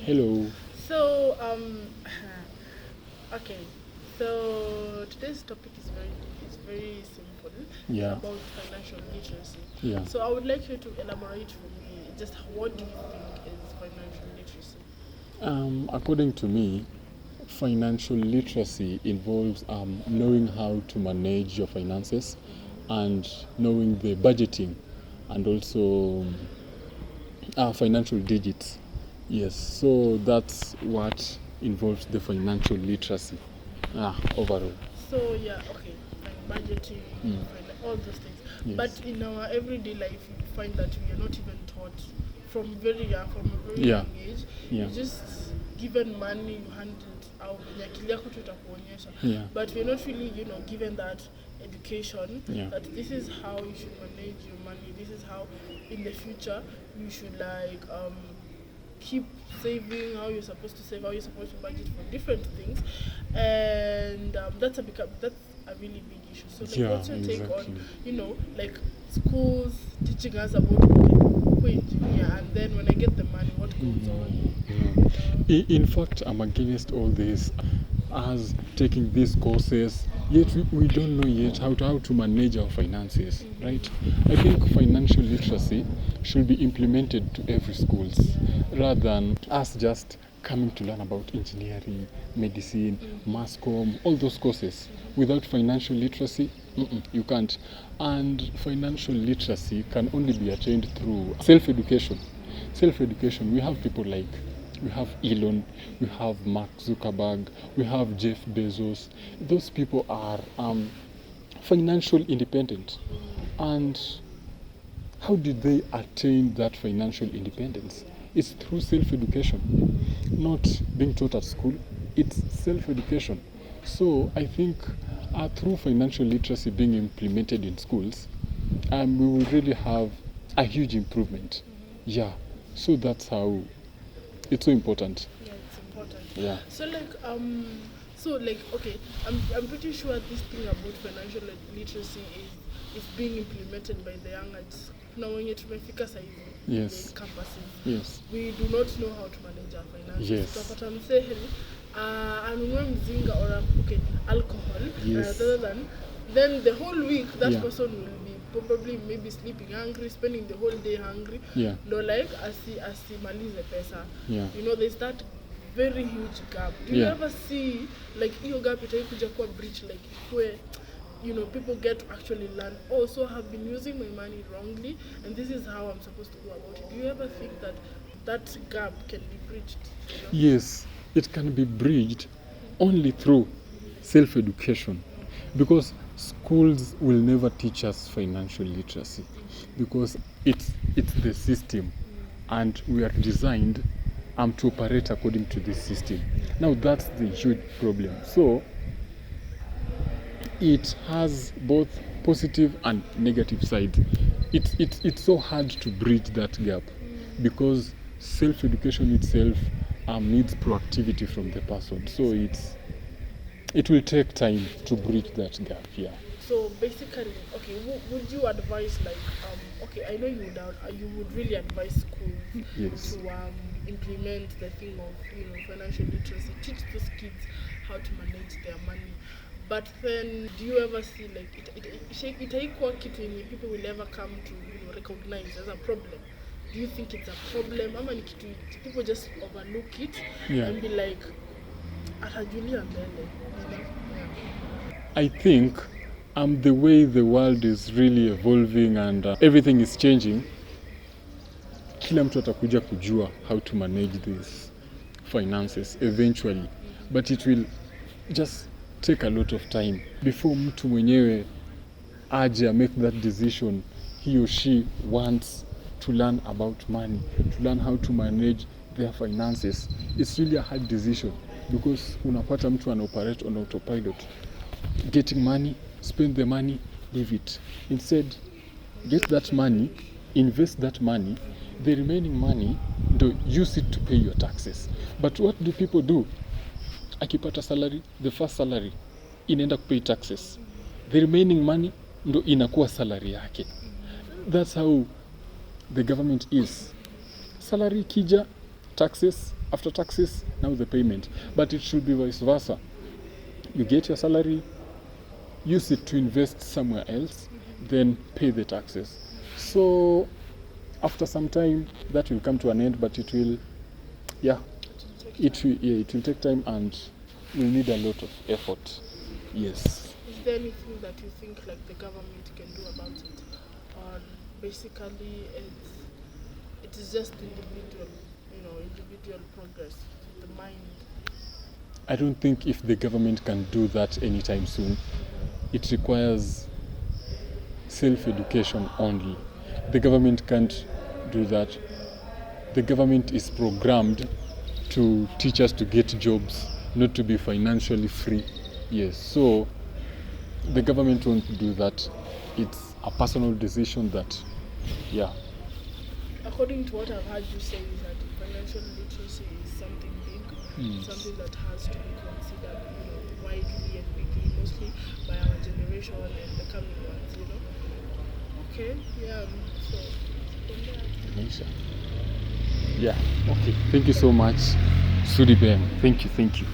Hello. So, okay. So today's topic is very simple. It's Yeah. about financial literacy. Yeah. So I would like you to elaborate for me just what do you think is financial literacy? According to me, financial literacy involves knowing how to manage your finances and knowing the budgeting and also financial digits. Yes, so that's what involves the financial literacy overall. So yeah, okay, fine, budgeting, fine, all those things. Yes. But in our everyday life, you find that we are not even taught from from a very Yeah. young age. Yeah. You just given money, you hand it out, na akili yako tu itakuonyesha. Yeah. But we're not really, given that education. Yeah. That this is how you should manage your money. This is how, in the future, you should keep saving, how you're supposed to save, how you're supposed to budget for different things, and that's a really big issue. So like, Yeah, what's your take exactly. on like schools teaching us about who engineer, and then when I get the money, what goes on? In fact, I'm against all this, as taking these courses, yet we don't know yet how to manage our finances, right? I think financial literacy should be implemented to every schools, rather than us just coming to learn about engineering, medicine, mass comm, all those courses. Without financial literacy, you can't. And financial literacy can only be attained through self-education. Self-education, we have people like, we have Elon, we have Mark Zuckerberg, we have Jeff Bezos. Those people are financial independent. And how did they attain that financial independence? It's through self-education, not being taught at school. It's self-education. So I think through financial literacy being implemented in schools, we will really have a huge improvement. Yeah. So that's how it's so important. Yeah, it's important. Yeah. So okay, I'm pretty sure this thing about financial literacy is being implemented by the young adults. Now when you tumefika sasa hivi, Yes. the campuses, Yes. we do not know how to manage our finances. Yes. Tutapata msee anunue mzinga or alcohol, Yes. rather than then the whole week that Yeah. person will be probably maybe sleeping hungry, spending the whole day hungry. Yeah. No, like asimalize pesa. Yeah. There's that very huge gap. Do you Yeah. ever see like hiyo gap itaikuja kuwa breach, like where people get to actually learn, also have been using my money wrongly and this is how I'm supposed to go about it? Do you ever think that gap can be breached? Yes, it can be bridged only through self-education, because schools will never teach us financial literacy, because it's the system and we are designed to operate according to this system. Now that's the huge problem. So it has both positive and negative sides. It's so hard to bridge that gap, because self-education itself needs proactivity from the person. So it will take time to bridge that gap. Yeah. So basically, okay, would you advise I know you would really advise schools Yes. to implement the thing of financial literacy, teach those kids how to manage their money. But then, do you ever see like itaikuwa kitu yenye people will ever come to recognize as a problem? Do you think it's a problem? Ama ni kitu people just overlook it? Yeah. And be like, atajulia mbele. I think the way the world is really evolving and everything is changing, kila mtu atakuja kujua how to manage these finances eventually, but it will just take a lot of time before mtu mwenyewe aje make that decision. He or she wants to learn about money, to learn how to manage their finances. It's really a hard decision, because unapata mtu operate on autopilot, getting money, spend the money, leave it. Instead, get that money, invest that money, the remaining money, use it to pay your taxes. But what do people do? Akipata salary, the first salary inaenda kupay taxes, the remaining money ndo inakuwa salary yake. That's how the government is. Salary kija, taxes after taxes, now the payment. But it should be vice versa. You get your salary, use it to invest somewhere else, then pay the taxes. So after some time, that will come to an end, but it will, yeah, it will take time and will need a lot of effort. Yes. Is there anything that you think like the government can do about it? Or basically it is just individual, individual progress, the mind. I don't think if the government can do that anytime soon. It requires self-education only. The government can't do that. The government is programmed to teach us to get jobs, not to be financially free. Yes, so the government won't do that. It's a personal decision that, yeah. According to what I've heard you say, is that financial literacy is something big, something that has to be considered, widely and bigly, mostly by our generation and the coming ones. Okay, yeah. So Maisha. Yeah. Okay. Thank you so much, Sudi Ben. Thank you.